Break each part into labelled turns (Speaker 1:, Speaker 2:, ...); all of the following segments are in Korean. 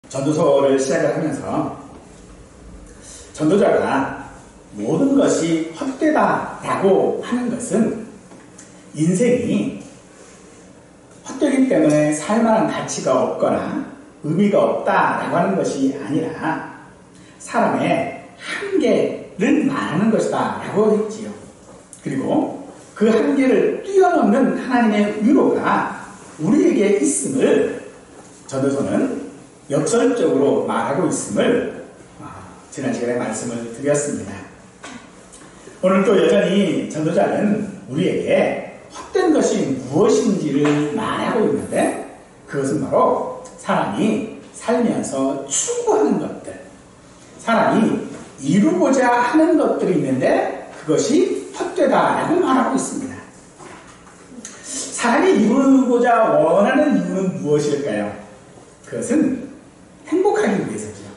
Speaker 1: 전도서를 시작을 하면서 전도자가 모든 것이 헛되다라고 하는 것은 인생이 헛되기 때문에 살만한 가치가 없거나 의미가 없다라고 하는 것이 아니라 사람의 한계를 말하는 것이다 라고 했지요. 그리고 그 한계를 뛰어넘는 하나님의 위로가 우리에게 있음을 전도서는 역설적으로 말하고 있음을 지난 시간에 말씀을 드렸습니다. 오늘도 여전히 전도자는 우리에게 헛된 것이 무엇인지를 말하고 있는데, 그것은 바로 사람이 살면서 추구하는 것들, 사람이 이루고자 하는 것들이 있는데 그것이 헛되다라고 말하고 있습니다. 사람이 이루고자 원하는 이유는 무엇일까요? 그것은 행복하기 위해서죠.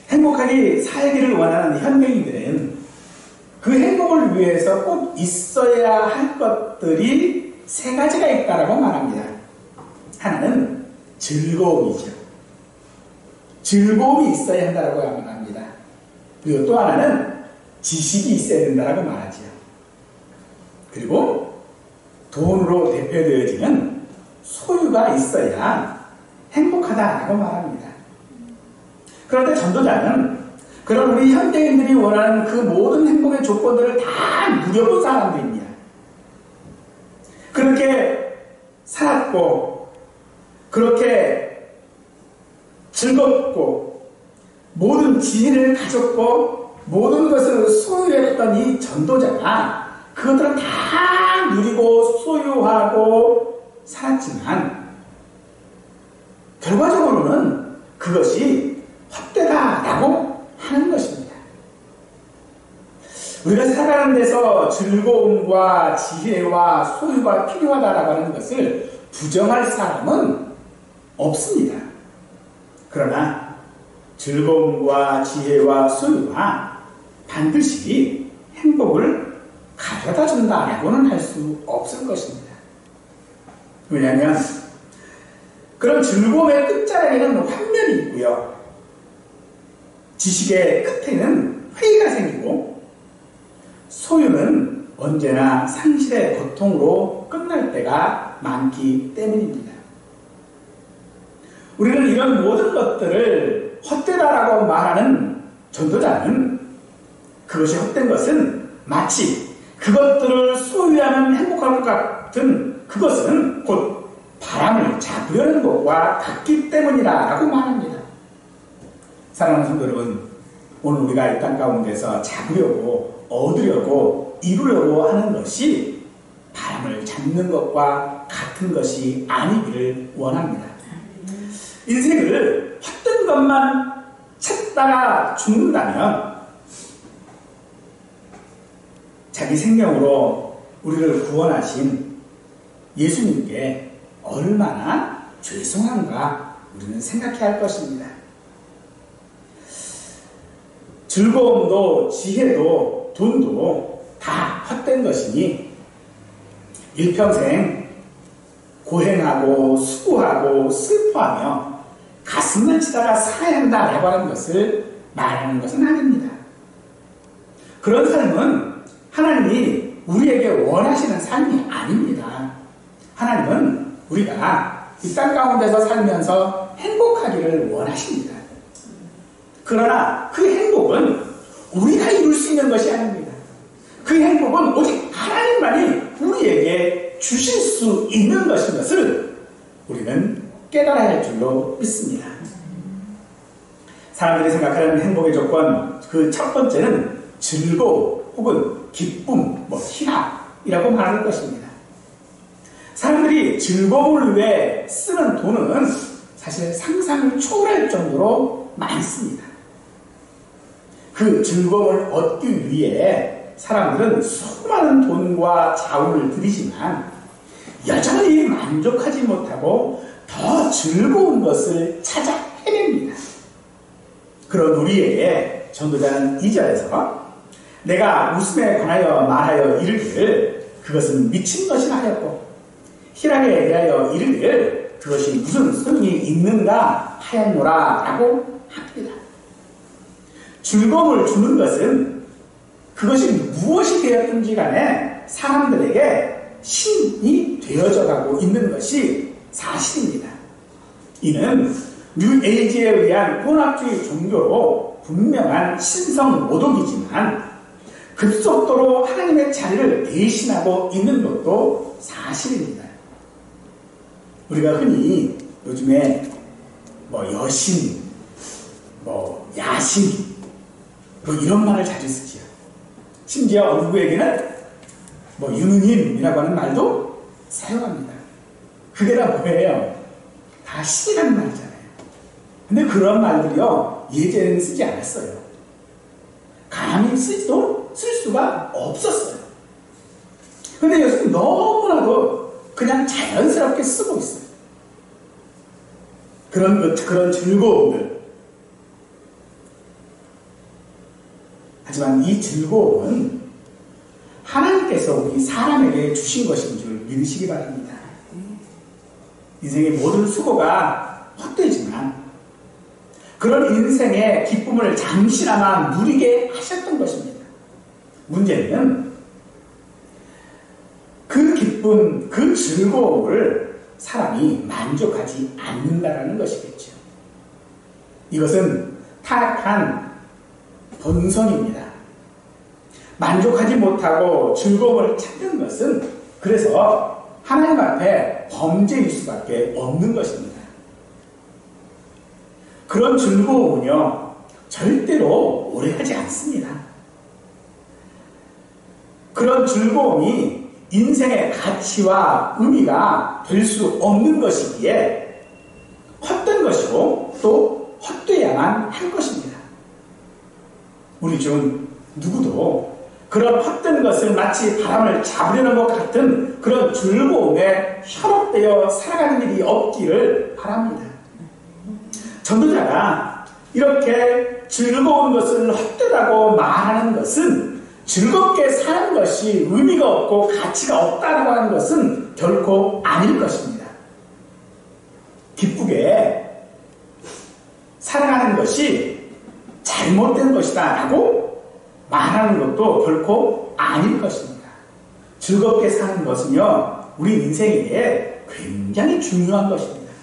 Speaker 1: 행복하게 살기를 원하는 현대인들은 그 행복을 위해서 꼭 있어야 할 것들이 세 가지가 있다라고 말합니다. 하나는 즐거움이죠. 즐거움이 있어야 한다라고 말합니다. 그리고 또 하나는 지식이 있어야 된다라고 말하죠. 그리고 돈으로 대표되어지는 소유가 있어야 행복하다라고 말합니다. 그런데 전도자는 그런 우리 현대인들이 원하는 그 모든 행복의 조건들을 다 누려본 사람들입니다. 그렇게 살았고, 그렇게 즐겁고, 모든 지혜를 가졌고, 모든 것을 소유했던 이 전도자가 그것들을 다 누리고 소유하고 살았지만, 결과적으로는 그것이 헛되다라고 하는 것입니다. 우리가 살아가는 데서 즐거움과 지혜와 소유가 필요하다라고 하는 것을 부정할 사람은 없습니다. 그러나 즐거움과 지혜와 소유가 반드시 행복을 가져다 준다라고는 할 수 없을 것입니다. 왜냐하면 그런 즐거움의 끝자락에는 환멸이 있고요, 지식의 끝에는 회의가 생기고, 소유는 언제나 상실의 고통으로 끝날 때가 많기 때문입니다. 우리는 이런 모든 것들을 헛되다라고 말하는 전도자는 그것이 헛된 것은 마치 그것들을 소유하면 행복할 것 같은 그것은 곧 바람을 잡으려는 것과 같기 때문이라고 말합니다. 사랑하는 성도 여러분, 오늘 우리가 이 땅 가운데서 잡으려고, 얻으려고, 이루려고 하는 것이 바람을 잡는 것과 같은 것이 아니기를 원합니다. 인생을 헛된 것만 찾다가 죽는다면 자기 생명으로 우리를 구원하신 예수님께 얼마나 죄송한가 우리는 생각해야 할 것입니다. 즐거움도 지혜도 돈도 다 헛된 것이니 일평생 고행하고 수고하고 슬퍼하며 가슴만 치다가 살아야 한다라고 하는 것을 말하는 것은 아닙니다. 그런 삶은 하나님이 우리에게 원하시는 삶이 아닙니다. 하나님은 우리가 이 땅 가운데서 살면서 행복하기를 원하십니다. 그러나 그 행복은 우리가 이룰 수 있는 것이 아닙니다. 그 행복은 오직 하나님만이 우리에게 주실 수 있는 것인 것을 우리는 깨달아야 할 줄로 믿습니다. 사람들이 생각하는 행복의 조건, 그 첫 번째는 즐거움 혹은 기쁨, 희락이라고 말할 것입니다. 사람들이 즐거움을 위해 쓰는 돈은 사실 상상을 초월할 정도로 많습니다. 그 즐거움을 얻기 위해 사람들은 수많은 돈과 자원을 들이지만 여전히 만족하지 못하고 더 즐거운 것을 찾아 헤맵니다. 그런 우리에게 전도자는 2절에서 내가 웃음에 관하여 말하여 이르기를 그것은 미친 것이라 하였고 희락에 대하여 이르기를 그것이 무슨 소용이 있는가 하였노라 라고 합니다. 즐거움을 주는 것은 그것이 무엇이 되었든지 간에 사람들에게 신이 되어져 가고 있는 것이 사실입니다. 이는 뉴에이지에 의한 혼합주의 종교로 분명한 신성 모독이지만 급속도로 하나님의 자리를 대신하고 있는 것도 사실입니다. 우리가 흔히 요즘에 여신, 야신 이런 말을 자주 쓰지요. 심지어 누구에게는 유느님이라고 하는 말도 사용합니다. 그게 다 뭐예요? 다 신이라는 말이잖아요. 근데 그런 말들이요, 예전에는 쓰지 않았어요. 감히 쓸 수가 없었어요. 근데 요즘 너무나도 그냥 자연스럽게 쓰고 있어요. 그런 즐거움들. 하지만 이 즐거움은 하나님께서 우리 사람에게 주신 것인 줄 믿으시기 바랍니다. 인생의 모든 수고가 헛되지만 그런 인생의 기쁨을 잠시나마 누리게 하셨던 것입니다. 문제는 그 기쁨, 그 즐거움을 사람이 만족하지 않는다는 것이겠죠. 이것은 타락한 본성입니다. 만족하지 못하고 즐거움을 찾는 것은 그래서 하나님 앞에 범죄일 수밖에 없는 것입니다. 그런 즐거움은요, 절대로 오래가지 않습니다. 그런 즐거움이 인생의 가치와 의미가 될 수 없는 것이기에 헛된 것이고 또 헛되어야만 할 것입니다. 우리 중 누구도 그런 헛된 것을 마치 바람을 잡으려는 것 같은 그런 즐거움에 현혹되어 살아가는 일이 없기를 바랍니다. 전도자가 이렇게 즐거운 것을 헛되다고 말하는 것은 즐겁게 사는 것이 의미가 없고 가치가 없다고 하는 것은 결코 아닐 것입니다. 기쁘게 살아가는 것이 잘못된 것이다 라고 말하는 것도 결코 아닐 것입니다. 즐겁게 사는 것은요, 우리 인생에게 굉장히 중요한 것입니다.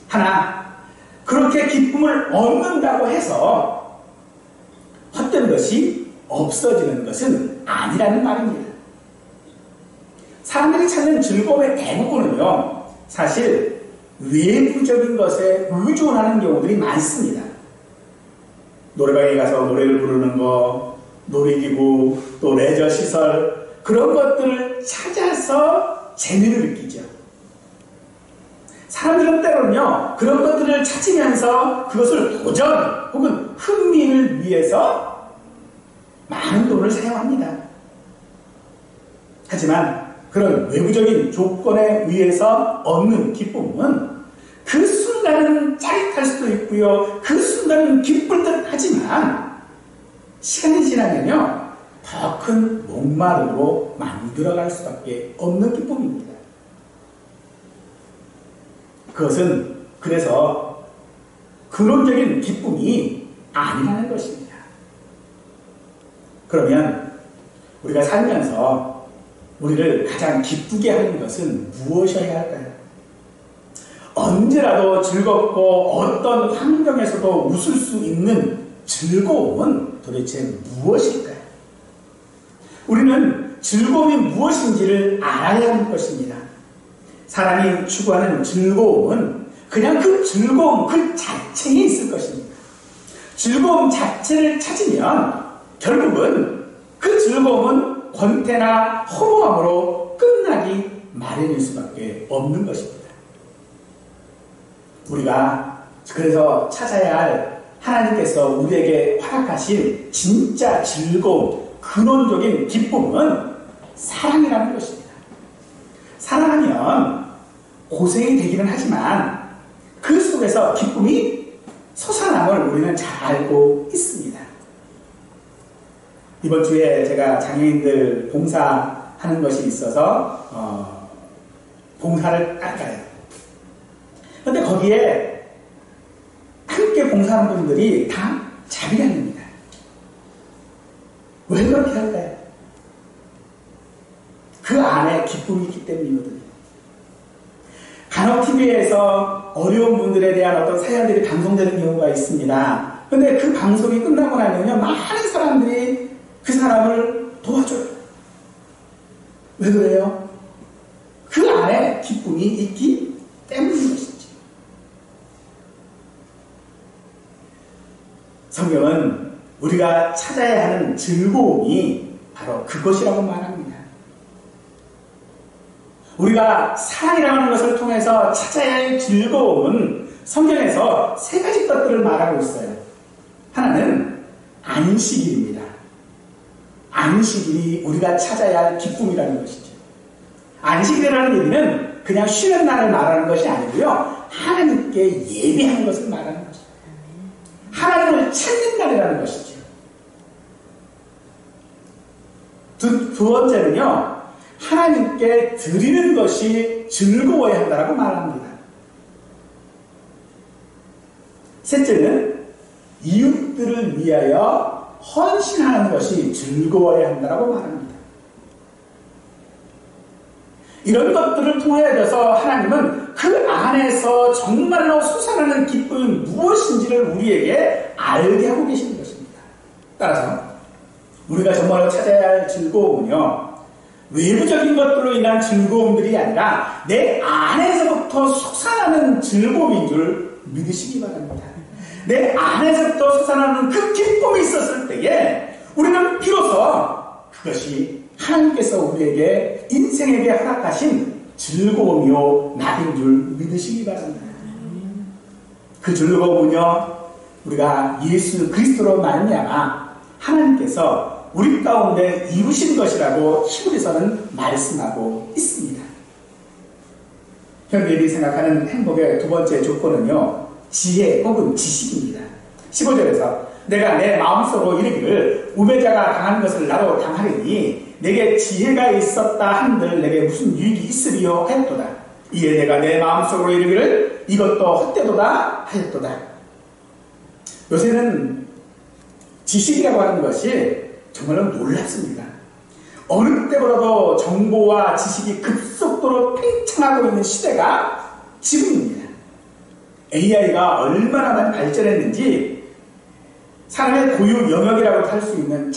Speaker 1: 하나, 그렇게 기쁨을 얻는다고 해서 헛된 것이 없어지는 것은 아니라는 말입니다. 사람들이 찾는 즐거움의 대부분은요, 사실 외부적인 것에 의존하는 경우들이 많습니다. 노래방에 가서 노래를 부르는 거, 놀이기구, 또 레저 시설, 그런 것들을 찾아서 재미를 느끼죠. 사람들은 때로는요, 그런 것들을 찾으면서 그것을 도전 혹은 흥미를 위해서 많은 돈을 사용합니다. 하지만 그런 외부적인 조건에 의해서 얻는 기쁨은 그 순간은 짜릿할 수도 있고요, 그 순간은 기쁠 듯 하지만 시간이 지나면요, 더 큰 목마름으로 만들어갈 수밖에 없는 기쁨입니다. 그것은 그래서 근원적인 기쁨이 아니라는 것입니다. 그러면 우리가 살면서 우리를 가장 기쁘게 하는 것은 무엇이어야 할까요? 언제라도 즐겁고 어떤 환경에서도 웃을 수 있는 즐거움은 도대체 무엇일까요? 우리는 즐거움이 무엇인지를 알아야 하는 것입니다. 사람이 추구하는 즐거움은 그냥 그 즐거움 그 자체에 있을 것입니다. 즐거움 자체를 찾으면 결국은 그 즐거움은 권태나 허무함으로 끝나기 마련일 수밖에 없는 것입니다. 우리가 그래서 찾아야 할 하나님께서 우리에게 허락하신 진짜 즐거움, 근원적인 기쁨은 사랑이라는 것입니다. 사랑하면 고생이 되기는 하지만 그 속에서 기쁨이 솟아남을 우리는 잘 알고 있습니다. 이번 주에 제가 장애인들 봉사하는 것이 있어서 봉사를 닦아요. 근데 거기에 함께 봉사하는 분들이 다 자비량입니다. 왜 그렇게 할까요? 그 안에 기쁨이 있기 때문이거든요. 간혹 TV에서 어려운 분들에 대한 어떤 사연들이 방송되는 경우가 있습니다. 근데 그 방송이 끝나고 나면요, 많은 사람들이 그 사람을 도와줘요. 왜 그래요? 그 안에 기쁨이 있기 때문인 것이죠. 성경은 우리가 찾아야 하는 즐거움이 바로 그것이라고 말합니다. 우리가 사랑이라는 것을 통해서 찾아야 할 즐거움은 성경에서 세 가지 것들을 말하고 있어요. 하나는 안식일입니다. 안식일이 우리가 찾아야 할 기쁨이라는 것이죠. 안식일이라는 얘기는 그냥 쉬는 날을 말하는 것이 아니고요, 하나님께 예배하는 것을 말하는 것이죠. 하나님을 찾는 날이라는 것이죠. 두 번째는요, 하나님께 드리는 것이 즐거워야 한다고 말합니다. 셋째는 이웃들을 위하여 헌신하는 것이 즐거워야 한다고 말합니다. 이런 것들을 통하여서 하나님은 그 안에서 정말로 솟아나는 기쁨이 무엇인지를 우리에게 알게 하고 계시는 것입니다. 따라서 우리가 정말로 찾아야 할 즐거움은요, 외부적인 것들로 인한 즐거움들이 아니라 내 안에서부터 솟아나는 즐거움인 줄 믿으시기 바랍니다. 내 안에서부터 솟아나는 그 기쁨이 있었을 때에 우리는 비로소 그것이 하나님께서 우리에게 인생에게 허락하신 즐거움이요 낙인 줄 믿으시기 바랍니다. 그 즐거움은요, 우리가 예수 그리스도로 말미암아 하나님께서 우리 가운데 이루신 것이라고 히브리서는 말씀하고 있습니다. 형제들이 생각하는 행복의 두 번째 조건은요, 지혜 혹은 지식입니다. 15절에서 내가 내 마음속으로 이르기를 우매자가 당한 것을 나로 당하리니 내게 지혜가 있었다 한들 내게 무슨 유익이 있으리요 하였도다. 이에 내가 내 마음속으로 이르기를 이것도 헛되도다 하였도다. 요새는 지식이라고 하는 것이 정말로 놀랍습니다. 어느 때보다도 정보와 지식이 급속도로 팽창하고 있는 시대가 지금입니다. AI가 얼마나 많이 발전했는지 사람의 고유 영역이라고 할 수 있는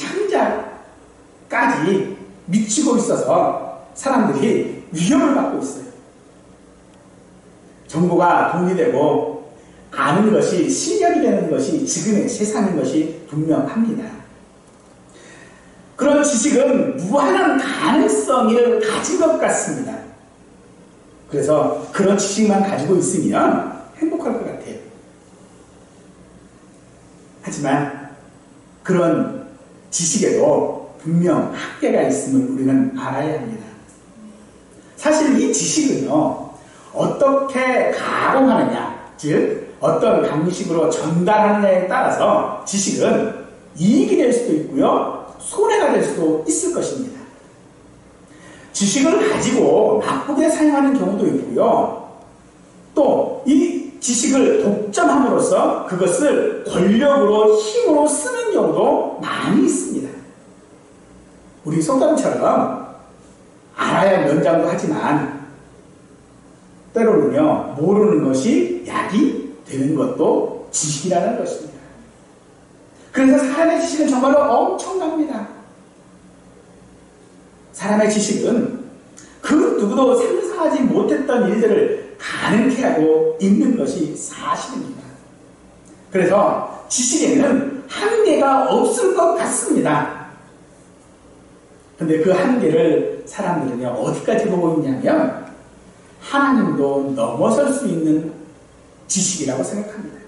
Speaker 1: 창작까지 미치고 있어서 사람들이 위협을 받고 있어요. 정보가 돈이 되고 아는 것이 실력이 되는 것이 지금의 세상인 것이 분명합니다. 그런 지식은 무한한 가능성을 가진 것 같습니다. 그래서 그런 지식만 가지고 있으면 행복할 것 같아요. 하지만 그런 지식에도 분명 한계가 있음을 우리는 알아야 합니다. 사실 이 지식은요, 어떻게 가공하느냐, 즉 어떤 방식으로 전달하느냐에 따라서 지식은 이익이 될 수도 있고요, 손해가 될 수도 있을 것입니다. 지식을 가지고 나쁘게 사용하는 경우도 있고요, 또 이 지식을 독점함으로써 그것을 권력으로 힘으로 쓰는 경우도 많이 있습니다. 우리 속담처럼 알아야 면장도 하지만 때로는요, 모르는 것이 약이 되는 것도 지식이라는 것입니다. 그래서 사람의 지식은 정말로 엄청납니다. 사람의 지식은 그 누구도 상상하지 못했던 일들을 가능케 하고 있는 것이 사실입니다. 그래서 지식에는 한계가 없을 것 같습니다. 그런데 그 한계를 사람들은요, 어디까지 보고 있냐면 하나님도 넘어설 수 있는 지식이라고 생각합니다.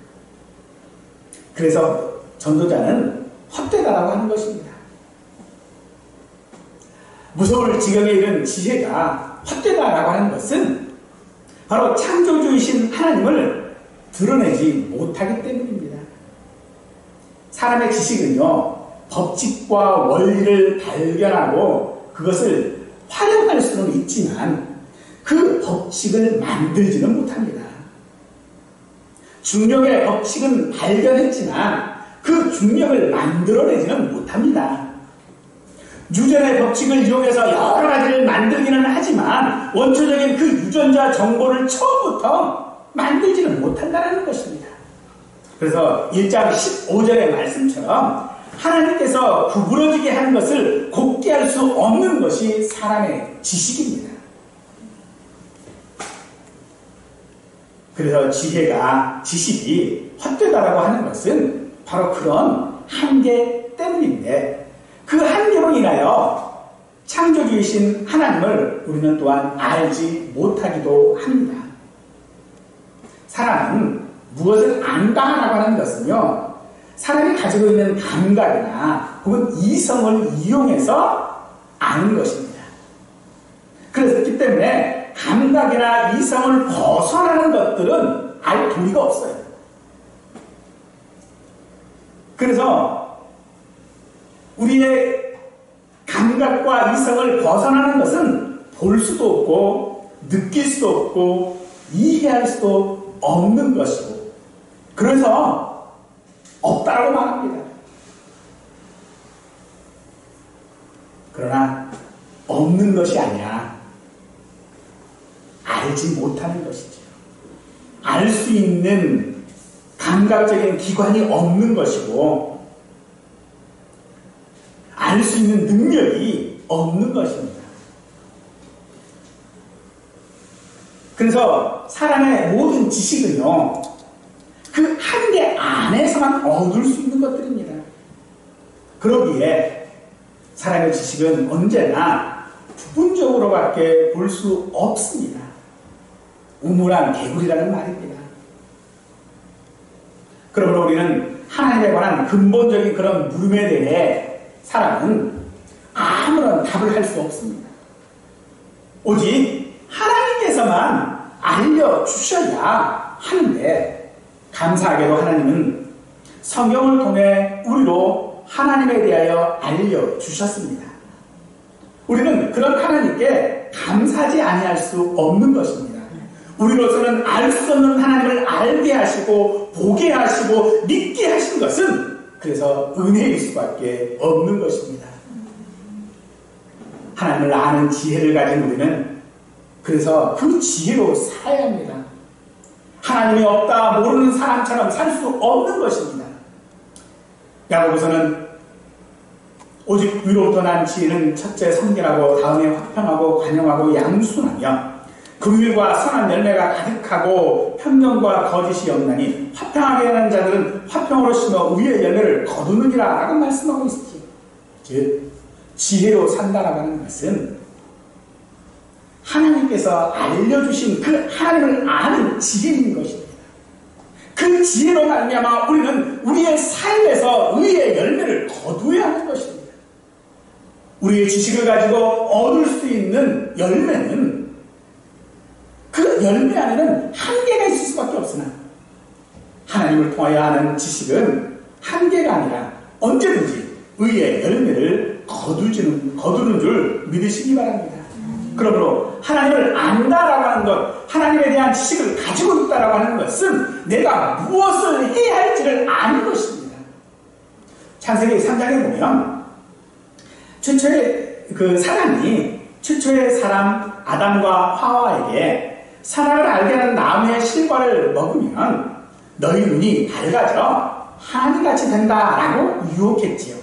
Speaker 1: 그래서 전도자는 헛되다라고 하는 것입니다. 무서울 지경에 이른 지혜가 헛되다라고 하는 것은 바로 창조주이신 하나님을 드러내지 못하기 때문입니다. 사람의 지식은요, 법칙과 원리를 발견하고 그것을 활용할 수는 있지만 그 법칙을 만들지는 못합니다. 중력의 법칙은 발견했지만 그 중력을 만들어내지는 못합니다. 유전의 법칙을 이용해서 여러 가지를 만들기는 하지만 원초적인 그 유전자 정보를 처음부터 만들지는 못한다는 것입니다. 그래서 1장 15절의 말씀처럼 하나님께서 구부러지게 한 것을 곱게 할 수 없는 것이 사람의 지식입니다. 그래서 지식이 헛되다라고 하는 것은 바로 그런 한계 때문인데, 그 한계로 인하여 창조주이신 하나님을 우리는 또한 알지 못하기도 합니다. 사람은 무엇을 안다라고 하는 것은요, 사람이 가지고 있는 감각이나 혹은 이성을 이용해서 아는 것입니다. 그렇기 때문에 감각이나 이성을 벗어나는 것들은 알 도리가 없어요. 그래서 우리의 감각과 이성을 벗어나는 것은 볼 수도 없고 느낄 수도 없고 이해할 수도 없는 것이고, 그래서 없다라고 말합니다. 그러나 없는 것이 아니라 알지 못하는 것이죠. 알 수 있는 감각적인 기관이 없는 것이고 알 수 있는 능력이 없는 것입니다. 그래서 사람의 모든 지식은요, 그 한계 안에서만 얻을 수 있는 것들입니다. 그러기에 사람의 지식은 언제나 부분적으로밖에 볼 수 없습니다. 우물안 개구리라는 말입니다. 그러므로 우리는 하나님에 관한 근본적인 그런 물음에 대해 사람은 아무런 답을 할 수 없습니다. 오직 하나님께서만 알려주셔야 하는데, 감사하게도 하나님은 성경을 통해 우리로 하나님에 대하여 알려주셨습니다. 우리는 그런 하나님께 감사하지 아니할 수 없는 것입니다. 우리로서는 알 수 없는 하나님을 알게 하시고 보게 하시고 믿게 하신 것은 그래서 은혜일 수밖에 없는 것입니다. 하나님을 아는 지혜를 가진 우리는 그래서 그 지혜로 살아야 합니다. 하나님이 없다 모르는 사람처럼 살 수 없는 것입니다. 야고보서는 오직 위로부터 난 지혜는 첫째 선결하고 다음에 화평하고 관용하고 양순하며 긍휼과 선한 열매가 가득하고 편견과 거짓이 없나니 화평하게 하는 자들은 화평으로 심어 의의 열매를 거두느니라 라고 말씀하고 있습니다. 즉 지혜로 산다라고 하는 것은 하나님께서 알려주신 그 하나님을 아는 지혜인 것입니다. 그 지혜로 말미암아 우리는 우리의 삶에서 의의 열매를 거두어야 하는 것입니다. 우리의 지식을 가지고 얻을 수 있는 열매는 그 열매 안에는 한계가 있을 수밖에 없으나 하나님을 통하여 하는 지식은 한계가 아니라 언제든지 의의 열매를 거두는 줄 믿으시기 바랍니다. 그러므로 하나님을 안다라고 하는 것, 하나님에 대한 지식을 가지고 있다라고 하는 것은 내가 무엇을 해야 할지를 아는 것입니다. 창세기 3장에 보면 최초의 사람 아담과 하와에게 선악을 알게 하는 나무의 실과를 먹으면 너희 눈이 밝아져 하나님같이 된다라고 유혹했지요.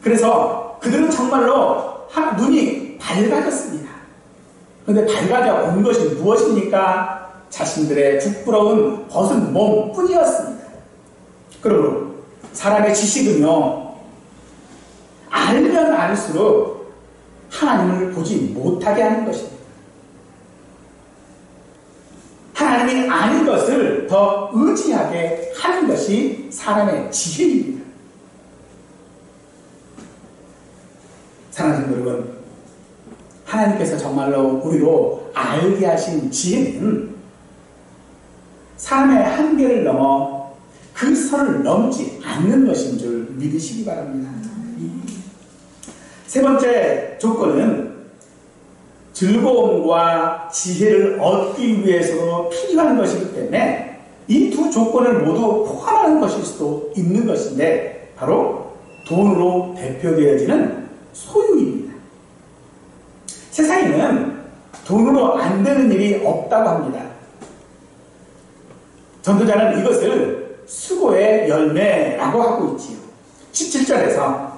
Speaker 1: 그래서 그들은 정말로 눈이 밝아졌습니다. 그런데 밝아져 온 것이 무엇입니까? 자신들의 부끄러운 벗은 몸뿐이었습니다. 그러므로 사람의 지식은요, 알면 알수록 하나님을 보지 못하게 하는 것입니다. 하나님이 아닌 것을 더 의지하게 하는 것이 사람의 지혜입니다. 사랑하는 여러분, 하나님께서 정말로 우리로 알게 하신 지혜는 사람의 한계를 넘어 그 선을 넘지 않는 것인 줄 믿으시기 바랍니다. 세 번째 조건은 즐거움과 지혜를 얻기 위해서도 필요한 것이기 때문에 이 두 조건을 모두 포함하는 것일 수도 있는 것인데 바로 돈으로 대표되어지는 소유입니다. 세상에는 돈으로 안 되는 일이 없다고 합니다. 전도자는 이것을 수고의 열매라고 하고 있지요. 17절에서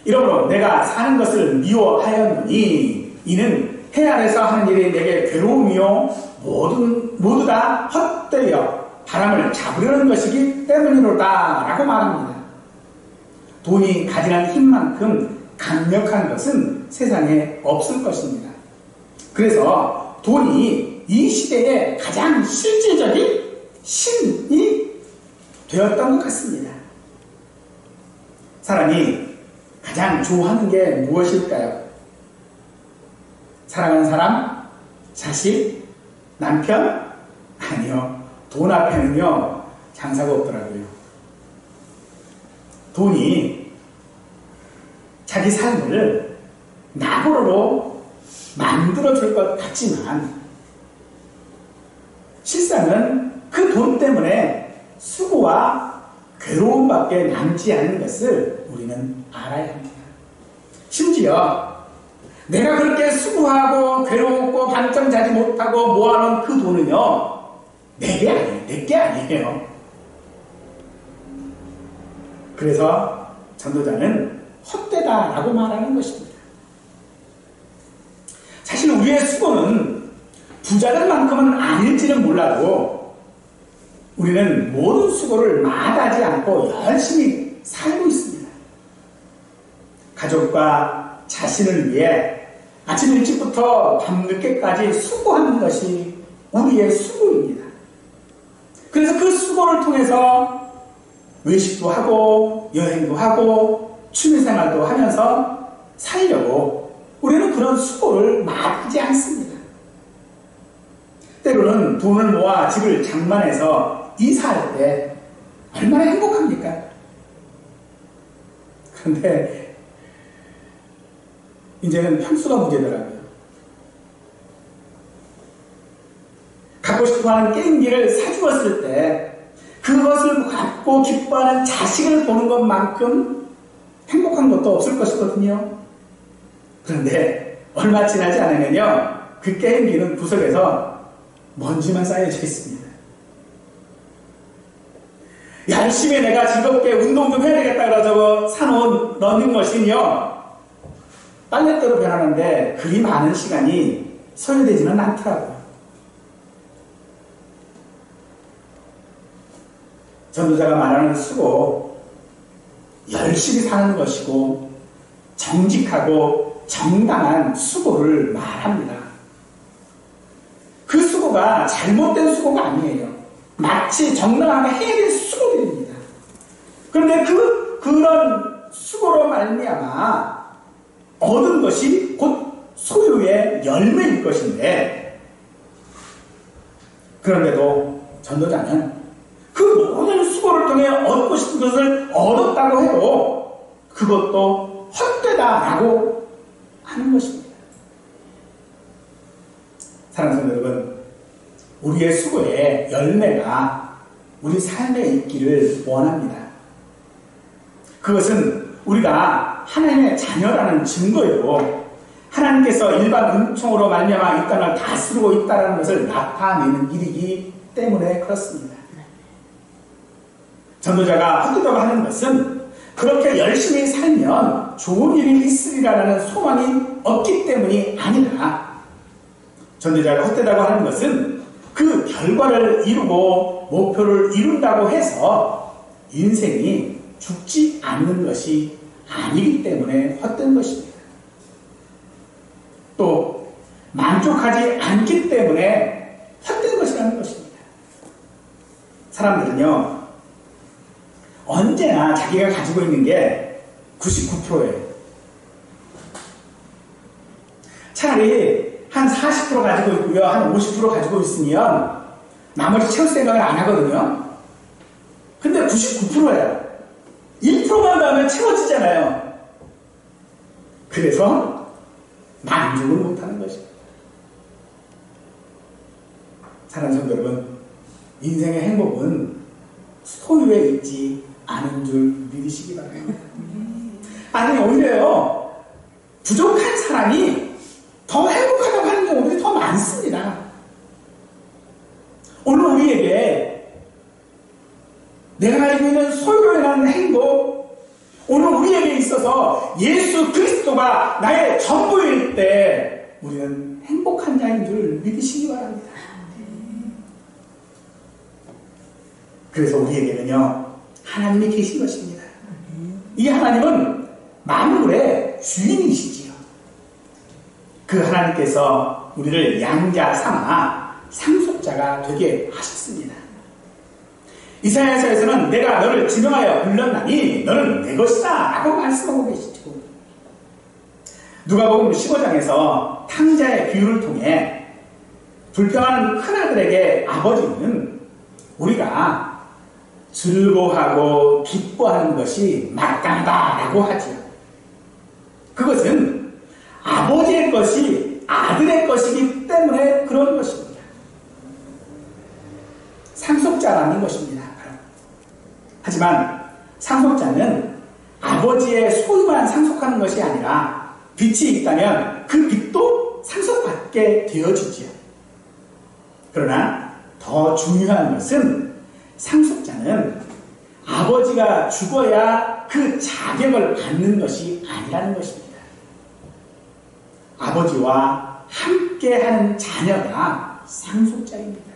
Speaker 1: 이러므로 내가 사는 것을 미워하였노니 이는 해 아래서 하는 일이 내게 괴로움이요 모두 다 헛되어 바람을 잡으려는 것이기 때문이로다 라고 말합니다. 돈이 가지는 힘만큼 강력한 것은 세상에 없을 것입니다. 그래서 돈이 이 시대의 가장 실질적인 신이 되었던 것 같습니다. 사람이 가장 좋아하는 게 무엇일까요? 사랑하는 사람? 자식? 남편? 아니요. 돈 앞에는요, 장사가 없더라고요. 돈이 자기 삶을 낙오로 만들어줄 것 같지만 실상은 그 돈 때문에 수고와 괴로움밖에 남지 않는 것을 우리는 알아야 합니다. 심지어 내가 그렇게 수고하고 괴롭고 밤잠 자지 못하고 모아놓은 그 돈은요, 내 게 아니에요. 그래서 전도자는 헛되다라고 말하는 것입니다. 사실 우리의 수고는 부자들만큼은 아닐지는 몰라도 우리는 모든 수고를 마다하지 않고 열심히 살고 있습니다. 가족과 자신을 위해 아침 일찍부터 밤늦게까지 수고하는 것이 우리의 수고입니다. 그래서 그 수고를 통해서 외식도 하고 여행도 하고 취미생활도 하면서 살려고 우리는 그런 수고를 마다하지 않습니다. 때로는 돈을 모아 집을 장만해서 이사할 때 얼마나 행복합니까? 그런데 이제는 평수가 문제더라고요. 갖고 싶어하는 게임기를 사주었을 때 그것을 갖고 기뻐하는 자식을 보는 것만큼 행복한 것도 없을 것이거든요. 그런데 얼마 지나지 않으면요, 그 게임기는 구석에서 먼지만 쌓여져 있습니다. 열심히 내가 즐겁게 운동 좀 해야 되겠다 그러자고 사놓은 러닝머신이요, 빨랫대로 변하는데 그리 많은 시간이 소요되지는 않더라고요. 전도자가 말하는 수고, 열심히 사는 것이고 정직하고 정당한 수고를 말합니다. 그 수고가 잘못된 수고가 아니에요. 마치 정당하게 해야 될 수고들입니다. 그런데 그런 수고로 말미암아 얻은 것이 곧 소유의 열매일 것인데, 그런데도 전도자는 그 모든 수고를 통해 얻고 싶은 것을 얻었다고 해도 그것도 헛되다라고 하는 것입니다. 사랑하는 성도 여러분, 우리의 수고의 열매가 우리 삶에 있기를 원합니다. 그것은 우리가 하나님의 자녀라는 증거이고 하나님께서 일반 은총으로 말미암아 이 땅을 다스리고 있다는 것을 나타내는 일이기 때문에 그렇습니다. 전도자가 헛되다고 하는 것은 그렇게 열심히 살면 좋은 일이 있으리라는 소망이 없기 때문이 아니라, 전도자가 헛되다고 하는 것은 그 결과를 이루고 목표를 이룬다고 해서 인생이 죽지 않는 것이 아니기 때문에 헛된 것입니다. 또 만족하지 않기 때문에 헛된 것이라는 것입니다. 사람들은요, 언제나 자기가 가지고 있는 게 99%예요. 차라리 한 40% 가지고 있고요, 한 50% 가지고 있으면 나머지 채울 생각을 안 하거든요. 근데 99%예요. 1%만 가면 채워지잖아요. 그래서 만족을 못하는 것입니다. 사랑하는 성도 여러분, 인생의 행복은 소유에 있지 않은 줄 믿으시기 바랍니다. 아니, 오히려요, 부족한 사람이 더 행복하다고 하는 경우들이 더 많습니다. 오늘 우리에게 내가 가지고 있는 소유로 인한 행복, 오늘 우리에게 있어서 예수 그리스도가 나의 전부일 때 우리는 행복한 자인 줄 믿으시기 바랍니다. 그래서 우리에게는요, 하나님이 계신 것입니다. 이 하나님은 만물의 주인이시지요. 그 하나님께서 우리를 양자 삼아 상속자가 되게 하셨습니다. 이사야서에서는 내가 너를 지명하여 불렀나니 너는 내 것이다 라고 말씀하고 계시죠. 누가복음 15장에서 탕자의 비유를 통해 불평하는 큰아들에게 아버지는 우리가 즐거워하고 기뻐하는 것이 마땅하다라고 하지요. 그것은 아버지의 것이 아들의 것이기 때문에 그런 것입니다. 상속자라는 것입니다. 하지만 상속자는 아버지의 소유만 상속하는 것이 아니라 빚이 있다면 그 빚도 상속받게 되어지지요. 그러나 더 중요한 것은 상속자는 아버지가 죽어야 그 자격을 받는 것이 아니라는 것입니다. 아버지와 함께하는 자녀가 상속자입니다.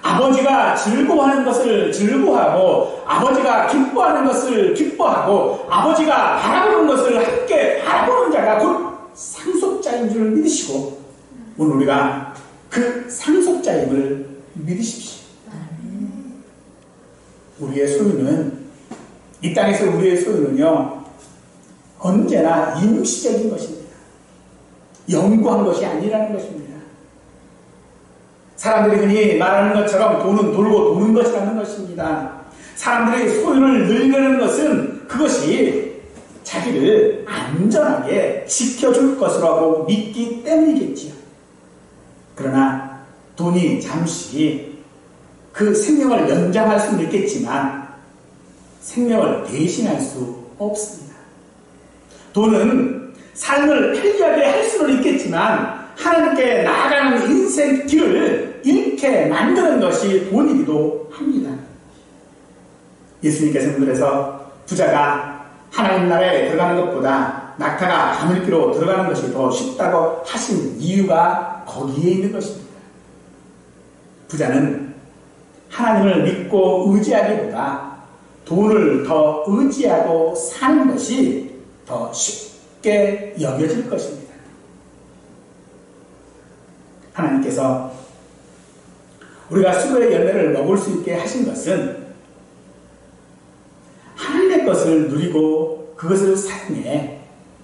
Speaker 1: 아버지가 즐거워하는 것을 즐거워하고 아버지가 기뻐하는 것을 기뻐하고 아버지가 바라보는 것을 함께 바라보는 자가 곧 상속자인 줄 믿으시고 오늘 우리가 그 상속자임을 믿으십시오. 우리의 소유는, 이 땅에서 우리의 소유는요, 언제나 임시적인 것입니다. 영구한 것이 아니라는 것입니다. 사람들이 흔히 말하는 것처럼 돈은 돌고 도는 것이라는 것입니다. 사람들의 소유를 늘리는 것은 그것이 자기를 안전하게 지켜줄 것이라고 믿기 때문이겠지요. 그러나 돈이 잠시 그 생명을 연장할 수는 있겠지만 생명을 대신할 수 없습니다. 돈은 삶을 편리하게 할 수는 있겠지만 하나님께 나아가는 인생 길을 잃게 만드는 것이 돈이기도 합니다. 예수님께서는 그래서 부자가 하나님 나라에 들어가는 것보다 낙타가 바늘기로 들어가는 것이 더 쉽다고 하신 이유가 거기에 있는 것입니다. 부자는 하나님을 믿고 의지하기보다 돈을 더 의지하고 사는 것이 더 쉽게 여겨질 것입니다. 하나님께서 우리가 수고의 열매를 먹을 수 있게 하신 것은 하나님의 것을 누리고 그것을 사용해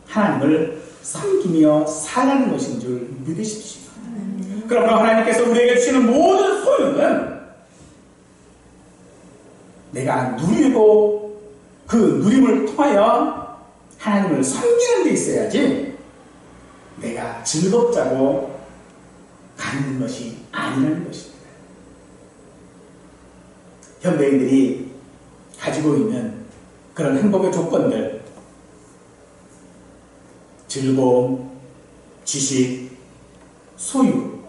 Speaker 1: 하나님을 섬기며 살라는 것인 줄 믿으십시오. 그러므로 하나님께서 우리에게 주시는 모든 소유는 내가 누리고 그 누림을 통하여 하나님을 섬기는 데 있어야지 내가 즐겁자고 갖는 것이 아니라는 것입니다. 현대인들이 가지고 있는 그런 행복의 조건들, 즐거움, 지식, 소유.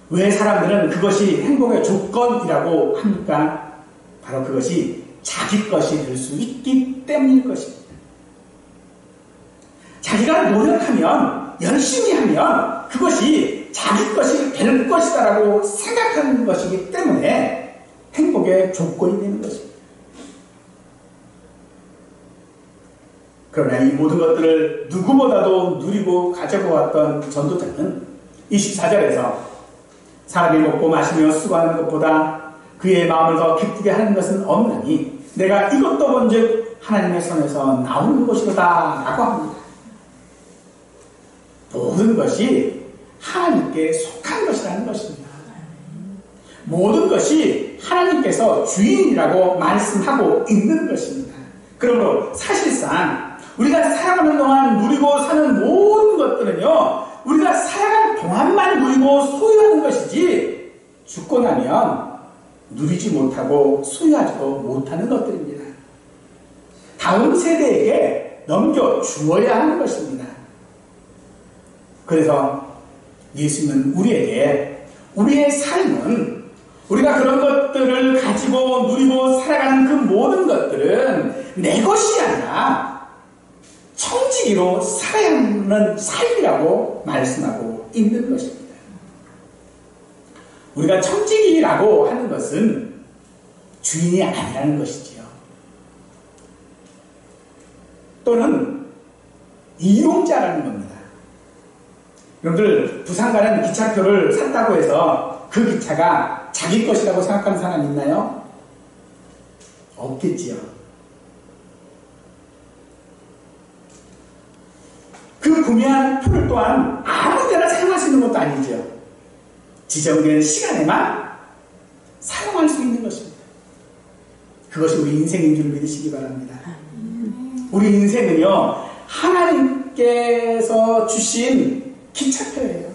Speaker 1: 왜 사람들은 그것이 행복의 조건이라고 합니까? 바로 그것이 자기 것이 될 수 있기 때문일 것입니다. 자기가 노력하면, 열심히 하면 그것이 자기 것이 될 것이다라고 생각하는 것이기 때문에 행복의 조건이 되는 것입니다. 그러나 이 모든 것들을 누구보다도 누리고 가져보았던 전도자는 24절에서 사람이 먹고 마시며 수고하는 것보다 그의 마음을 더 기쁘게 하는 것은 없나니 내가 이것도 본즉 하나님의 손에서 나오는 것이로다 라고 합니다. 모든 것이 하나님께 속한 것이라는 것입니다. 모든 것이 하나님께서 주인이라고 말씀하고 있는 것입니다. 그러므로 사실상 우리가 살아가는 동안 누리고 사는 모든 것들은요, 우리가 살아가는 동안만 누리고 소유하는 것이지 죽고 나면 누리지 못하고 소유하지도 못하는 것들입니다. 다음 세대에게 넘겨주어야 하는 것입니다. 그래서 예수님은 우리에게 우리의 삶은 우리가 그런 것들을 가지고 누리고 살아가는 그 모든 것들은 내 것이 아니라 청지기로 살아야 하는 삶이라고 말씀하고 있는 것입니다. 우리가 청지기라고 하는 것은 주인이 아니라는 것이지요. 또는 이용자라는 겁니다. 여러분들 부산 가는 기차표를 샀다고 해서 그 기차가 자기 것이라고 생각하는 사람 있나요? 없겠지요. 그 구매한 표를 또한 아무 데나 사용할 수 있는 것도 아니죠. 지정된 시간에만 사용할 수 있는 것입니다. 그것이 우리 인생인 줄 믿으시기 바랍니다. 우리 인생은요, 하나님께서 주신 기차표예요.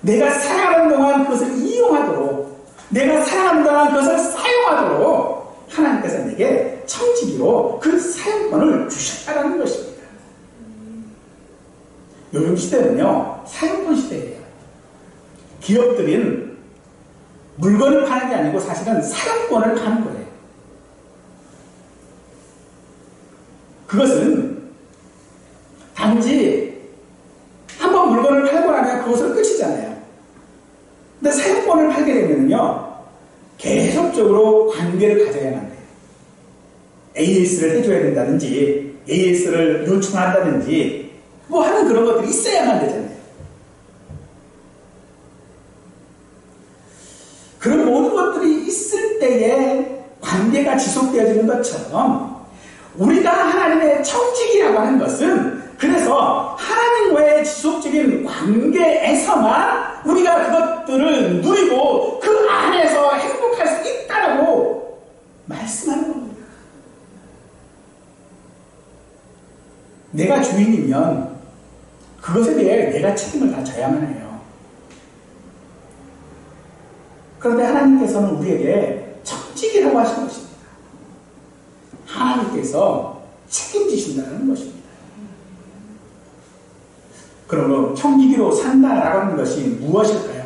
Speaker 1: 내가 살아가는 동안 그것을 이용하도록, 내가 살아가는 동안 그것을 사용하도록 하나님께서 내게 청지기로 그 사용권을 주셨다는 것입니다. 요즘 시대는요, 사용권 시대예요. 기업들은 물건을 파는 게 아니고 사실은 사용권을 파는 거예요. 그것은 단지 한번 물건을 팔고 나면 그것으로 끝이잖아요. 근데 사용권을 팔게 되면요, 계속적으로 관계를 가져야만 돼요. AS를 해줘야 된다든지, AS를 요청한다든지, 뭐 하는 그런 것들이 있어야만 되잖아요. 그런 모든 것들이 있을 때에 관계가 지속되어지는 것처럼 우리가 하나님의 청지기라고 하는 것은 그래서 하나님과의 지속적인 관계에서만 우리가 그것들을 누리고 그 안에서 행복할 수 있다라고 말씀하는 겁니다. 내가 주인이면 그것에 대해 내가 책임을 다 져야만 해요. 그런데 하나님께서는 우리에게 청지기라고 하신 것입니다. 하나님께서 책임지신다는 것입니다. 그러므로 청지기로 산다라고 하는 것이 무엇일까요?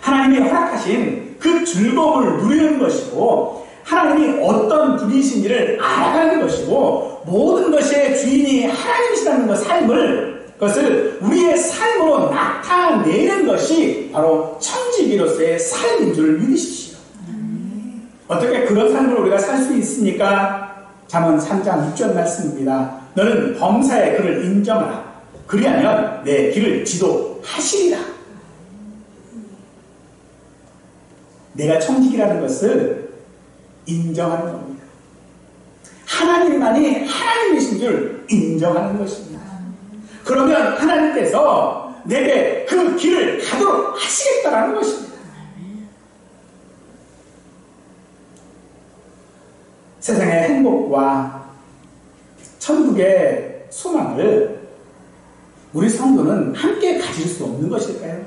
Speaker 1: 하나님이 허락하신 그 즐거움을 누리는 것이고, 하나님이 어떤 분이신지를 알아가는 것이고, 모든 것의 주인이 하나님이시라는 것을 우리의 삶으로 나타내는 것이 바로 청지기로서의 삶인 줄 믿으십시오. 어떻게 그런 삶을 우리가 살 수 있습니까? 잠언 3장 6절 말씀입니다. 너는 범사의 그를 인정하라. 그리하면 내 길을 지도하시리라. 내가 청지기라는 것을 인정하는 겁니다. 하나님만이 하나님이신 줄 인정하는 것입니다. 그러면 하나님께서 내게 그 길을 가도록 하시겠다라는 것입니다. 세상의 행복과 천국의 소망을 우리 성도는 함께 가질 수 없는 것일까요?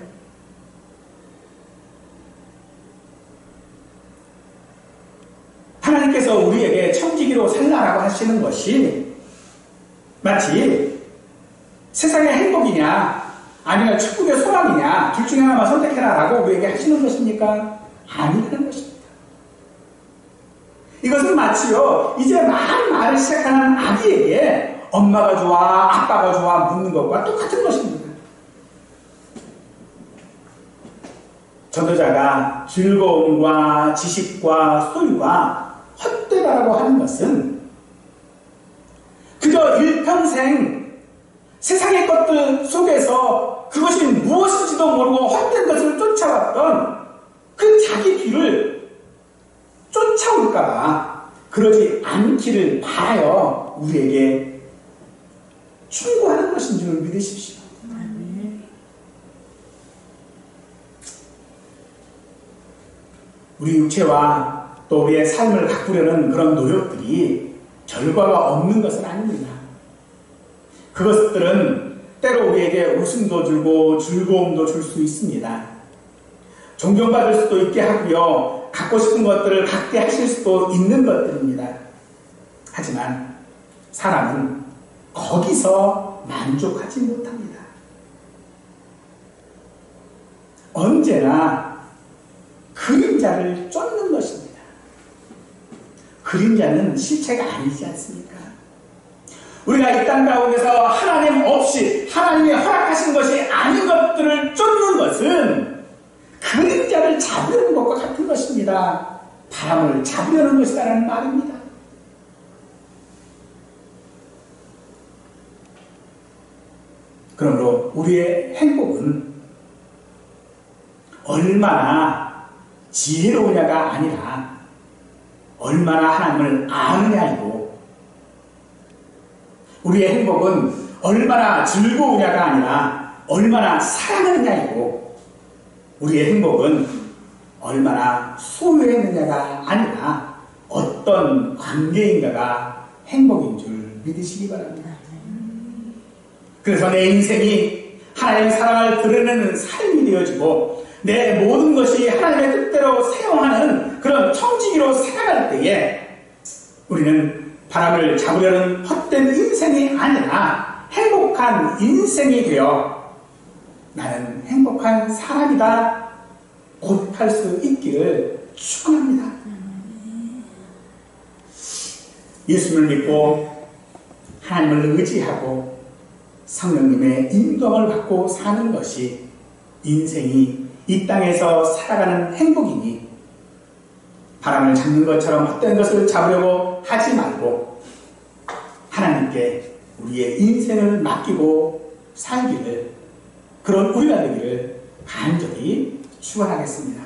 Speaker 1: 하나님께서 우리에게 청지기로 살라라고 하시는 것이 마치 세상의 행복이냐 아니면 천국의 소망이냐 둘 중에 하나만 선택해라라고 우리에게 하시는 것입니까? 아니라는 것입니다. 이것은 마치요, 이제 말을 시작하는 아기에게 엄마가 좋아, 아빠가 좋아 묻는 것과 똑같은 것입니다. 전도자가 즐거움과 지식과 소유가 헛되다라고 하는 것은 그저 일평생 세상의 것들 속에서 그것이 무엇인지도 모르고 헛된 것을 쫓아왔던 그 자기 뒤를 쫓아올까봐 그러지 않기를 바라여 우리에게 충고하는 것인 줄 믿으십시오. 우리 육체와 또 우리의 삶을 가꾸려는 그런 노력들이 결과가 없는 것은 아닙니다. 그것들은 때로 우리에게 웃음도 주고 즐거움도 줄 수 있습니다. 존경받을 수도 있게 하고요. 갖고 싶은 것들을 갖게 하실 수도 있는 것들입니다. 하지만 사람은 거기서 만족하지 못합니다. 언제나 그림자를 쫓는 것입니다. 그림자는 실체가 아니지 않습니까? 우리가 이 땅 가운데서 하나님 없이 하나님이 허락하신 것이 아닌 것들을 쫓는 것은 그림자를 잡으려는 것과 같은 것입니다. 바람을 잡으려는 것이라는 말입니다. 그러므로 우리의 행복은 얼마나 지혜로우냐가 아니라 얼마나 하나님을 아느냐이고, 우리의 행복은 얼마나 즐거우냐가 아니라 얼마나 사랑하느냐이고, 우리의 행복은 얼마나 소유했느냐가 아니라 어떤 관계인가가 행복인 줄 믿으시기 바랍니다. 그래서 내 인생이 하나님의 사랑을 드러내는 삶이 되어지고 내 모든 것이 하나님의 뜻대로 사용하는 그런 청지기로 살아갈 때에 우리는 바람을 잡으려는 헛된 인생이 아니라 행복한 인생이 되어 나는 행복한 사람이다 고백할 수 있기를 축원합니다. 예수님을 믿고 하나님을 의지하고 성령님의 인도함을 받고 사는 것이 인생이 이 땅에서 살아가는 행복이니 바람을 잡는 것처럼 헛된 것을 잡으려고 하지 말고 하나님께 우리의 인생을 맡기고 살기를, 그런 우리가 되기를 간절히 축원하겠습니다.